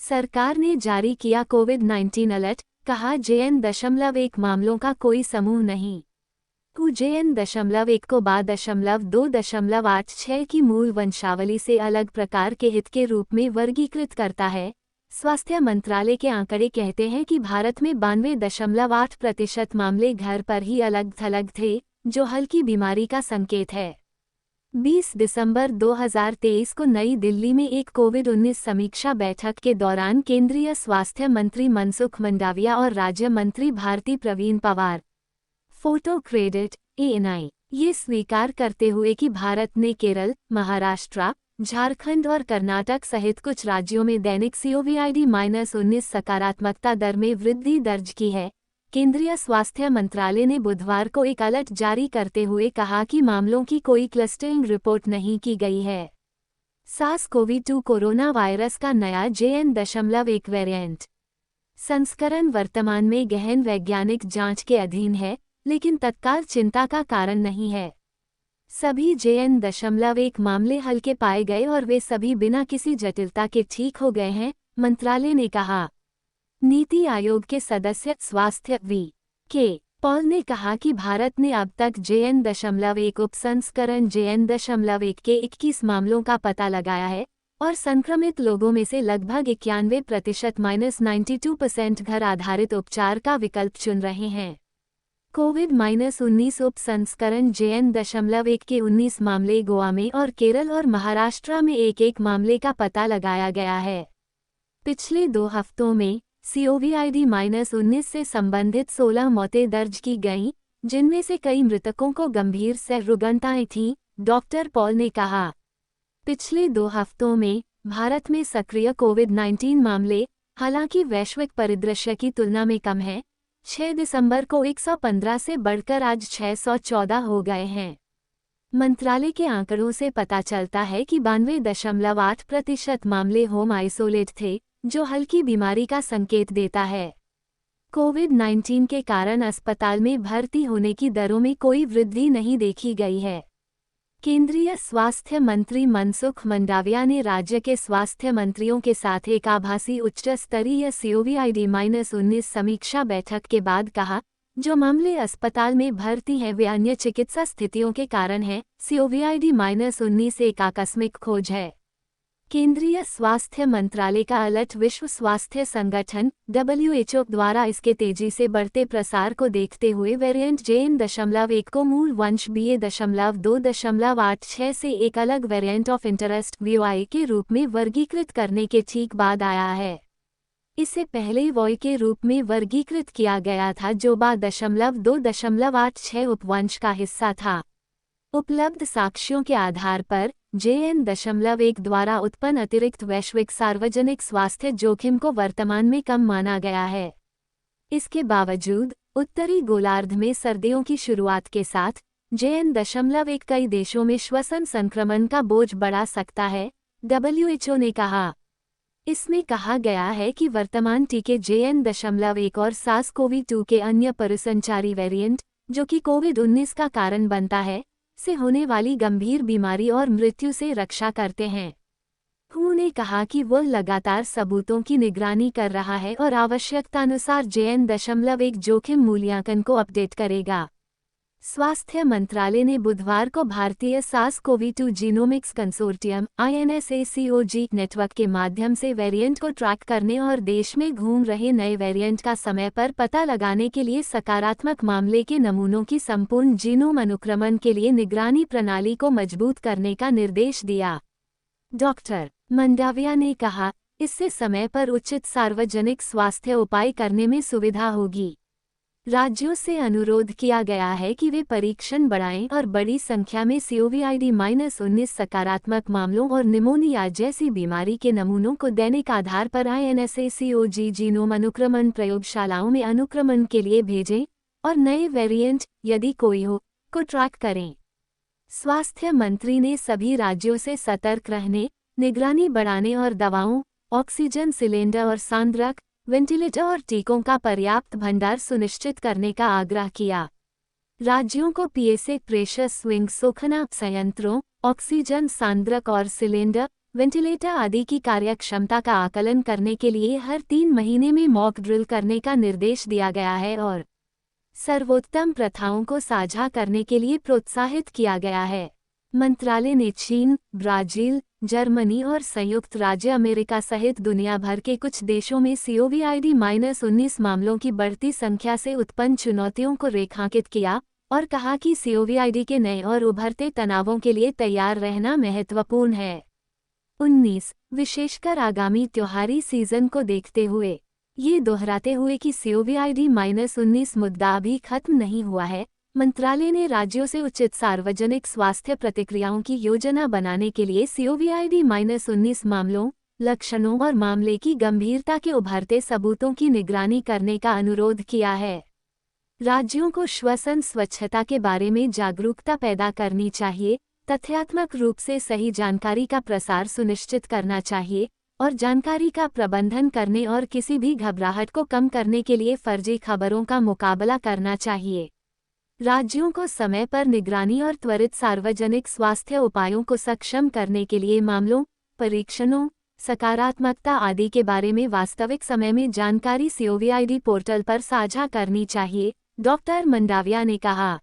सरकार ने जारी किया कोविड-19 अलर्ट, कहा JN.1 मामलों का कोई समूह नहीं। JN.1 को 2.86 की मूल वंशावली से अलग प्रकार के हित के रूप में वर्गीकृत करता है। स्वास्थ्य मंत्रालय के आंकड़े कहते हैं कि भारत में 92.8% मामले घर पर ही अलग थलग थे, जो हल्की बीमारी का संकेत है। 20 दिसंबर 2023 को नई दिल्ली में एक कोविड-19 समीक्षा बैठक के दौरान केंद्रीय स्वास्थ्य मंत्री मनसुख मंडाविया और राज्य मंत्री Bharati Pravin Pawar photo credit ANI ये स्वीकार करते हुए कि भारत ने केरल, महाराष्ट्र, झारखंड और कर्नाटक सहित कुछ राज्यों में दैनिक COVID-19 सकारात्मकता दर में वृद्धि दर्ज की है। केंद्रीय स्वास्थ्य मंत्रालय ने बुधवार को एक अलर्ट जारी करते हुए कहा कि मामलों की कोई क्लस्टरिंग रिपोर्ट नहीं की गई है। SARS-CoV-2 कोरोना वायरस का नया JN.1 वेरिएंट संस्करण वर्तमान में गहन वैज्ञानिक जांच के अधीन है, लेकिन तत्काल चिंता का कारण नहीं है। सभी JN.1 मामले हल्के पाए गए और वे सभी बिना किसी जटिलता के ठीक हो गए हैं, मंत्रालय ने कहा। नीति आयोग के सदस्य स्वास्थ्य V.K. पॉल ने कहा कि भारत ने अब तक JN.1 उपसंस्करण JN.1 के 21 मामलों का पता लगाया है और संक्रमित लोगों में से लगभग 91% घर आधारित उपचार का विकल्प चुन रहे हैं। कोविड-19 उपसंस्करण JN.1 के 19 मामले गोवा में और केरल और महाराष्ट्र में एक मामले का पता लगाया गया है। पिछले 2 हफ्तों में COVID-19 से संबंधित 16 मौतें दर्ज की गईं, जिनमें से कई मृतकों को गंभीर रुग्णताएं थीं, डॉक्टर पॉल ने कहा। पिछले 2 हफ्तों में भारत में सक्रिय कोविड-19 मामले, हालांकि वैश्विक परिदृश्य की तुलना में कम हैं, 6 दिसंबर को 115 से बढ़कर आज 614 हो गए हैं। मंत्रालय के आंकड़ों से पता चलता है कि 92.8% मामले होम आइसोलेट थे, जो हल्की बीमारी का संकेत देता है। कोविड-19 के कारण अस्पताल में भर्ती होने की दरों में कोई वृद्धि नहीं देखी गई है। केंद्रीय स्वास्थ्य मंत्री मनसुख मंडाविया ने राज्य के स्वास्थ्य मंत्रियों के साथ एक आभासी उच्च स्तरीय COVID-19 समीक्षा बैठक के बाद कहा, जो मामले अस्पताल में भर्ती हैं वे अन्य चिकित्सा स्थितियों के कारण हैं। COVID-19 एक आकस्मिक खोज है। केंद्रीय स्वास्थ्य मंत्रालय का अलर्ट विश्व स्वास्थ्य संगठन WHO द्वारा इसके तेजी से बढ़ते प्रसार को देखते हुए वेरिएंट JN.1 को मूल वंश BA.2.86 से एक अलग वेरिएंट ऑफ इंटरेस्ट VOI के रूप में वर्गीकृत करने के ठीक बाद आया है। इसे पहले VOI के रूप में वर्गीकृत किया गया था, जो BA.2.86 उपवंश का हिस्सा था। उपलब्ध साक्ष्यों के आधार पर JN.1 द्वारा उत्पन्न अतिरिक्त वैश्विक सार्वजनिक स्वास्थ्य जोखिम को वर्तमान में कम माना गया है। इसके बावजूद उत्तरी गोलार्ध में सर्दियों की शुरुआत के साथ JN.1 कई देशों में श्वसन संक्रमण का बोझ बढ़ा सकता है, WHO ने कहा। इसमें कहा गया है कि वर्तमान टीके JN.1 और SARS-CoV-2 के अन्य परिसंचारी वेरिएंट, जो कि कोविड-19 का कारण बनता है, से होने वाली गंभीर बीमारी और मृत्यु से रक्षा करते हैं। WHO ने कहा कि वह लगातार सबूतों की निगरानी कर रहा है और आवश्यकतानुसार JN.1 जोखिम मूल्यांकन को अपडेट करेगा। स्वास्थ्य मंत्रालय ने बुधवार को भारतीय SARS-CoV-2 genomics consortium INSACOG network के माध्यम से वेरिएंट को ट्रैक करने और देश में घूम रहे नए वेरिएंट का समय पर पता लगाने के लिए सकारात्मक मामले के नमूनों की संपूर्ण जीनोम अनुक्रमण के लिए निगरानी प्रणाली को मजबूत करने का निर्देश दिया। डॉक्टर मंडाविया ने कहा, इससे समय पर उचित सार्वजनिक स्वास्थ्य उपाय करने में सुविधा होगी। राज्यों से अनुरोध किया गया है कि वे परीक्षण बढ़ाएं और बड़ी संख्या में COVID-19 सकारात्मक मामलों और निमोनिया जैसी बीमारी के नमूनों को दैनिक आधार पर INSACOG जीनोम अनुक्रमण प्रयोगशालाओं में अनुक्रमण के लिए भेजें और नए वेरिएंट, यदि कोई हो, को ट्रैक करें। स्वास्थ्य मंत्री ने सभी राज्यों से सतर्क रहने, निगरानी बढ़ाने और दवाओं, ऑक्सीजन सिलेंडर और सांद्रक, वेंटिलेटर और टीकों का पर्याप्त भंडार सुनिश्चित करने का आग्रह किया। राज्यों को PSA प्रेशर स्विंग सोखना संयंत्रों, ऑक्सीजन सांद्रक और सिलेंडर, वेंटिलेटर आदि की कार्यक्षमता का आकलन करने के लिए हर 3 महीने में मॉक ड्रिल करने का निर्देश दिया गया है और सर्वोत्तम प्रथाओं को साझा करने के लिए प्रोत्साहित किया गया है। मंत्रालय ने चीन, ब्राजील, जर्मनी और संयुक्त राज्य अमेरिका सहित दुनिया भर के कुछ देशों में COVID-19 मामलों की बढ़ती संख्या से उत्पन्न चुनौतियों को रेखांकित किया और कहा कि COVID के नए और उभरते तनावों के लिए तैयार रहना महत्वपूर्ण है। 19 विशेषकर आगामी त्योहारी सीजन को देखते हुए ये दोहराते हुए कि COVID-19 मुद्दा अभी खत्म नहीं हुआ है, मंत्रालय ने राज्यों से उचित सार्वजनिक स्वास्थ्य प्रतिक्रियाओं की योजना बनाने के लिए COVID-19 मामलों, लक्षणों और मामले की गंभीरता के उभरते सबूतों की निगरानी करने का अनुरोध किया है। राज्यों को श्वसन स्वच्छता के बारे में जागरूकता पैदा करनी चाहिए, तथ्यात्मक रूप से सही जानकारी का प्रसार सुनिश्चित करना चाहिए और जानकारी का प्रबंधन करने और किसी भी घबराहट को कम करने के लिए फर्जी खबरों का मुकाबला करना चाहिए। राज्यों को समय पर निगरानी और त्वरित सार्वजनिक स्वास्थ्य उपायों को सक्षम करने के लिए मामलों, परीक्षणों, सकारात्मकता आदि के बारे में वास्तविक समय में जानकारी COVID पोर्टल पर साझा करनी चाहिए, डॉक्टर मंडाविया ने कहा।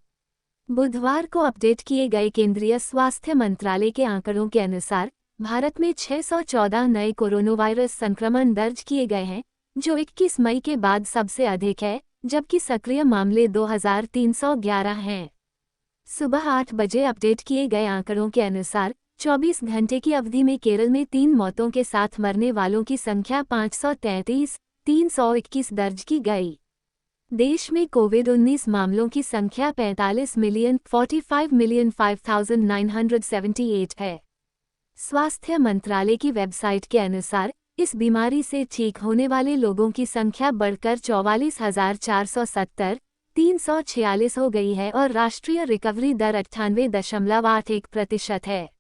बुधवार को अपडेट किए गए केंद्रीय स्वास्थ्य मंत्रालय के आंकड़ों के अनुसार भारत में 614 नए कोरोनावायरस संक्रमण दर्ज किए गए हैं, जो 21 मई के बाद सबसे अधिक है, जबकि सक्रिय मामले 2311 हैं। सुबह 8 बजे अपडेट किए गए आंकड़ों के अनुसार 24 घंटे की अवधि में केरल में 3 मौतों के साथ मरने वालों की संख्या 533,321 दर्ज की गई। देश में COVID-19 मामलों की संख्या 45,45,05,978 है। स्वास्थ्य मंत्रालय की वेबसाइट के अनुसार इस बीमारी से ठीक होने वाले लोगों की संख्या बढ़कर 44,470,346 हो गई है और राष्ट्रीय रिकवरी दर 98.81% है।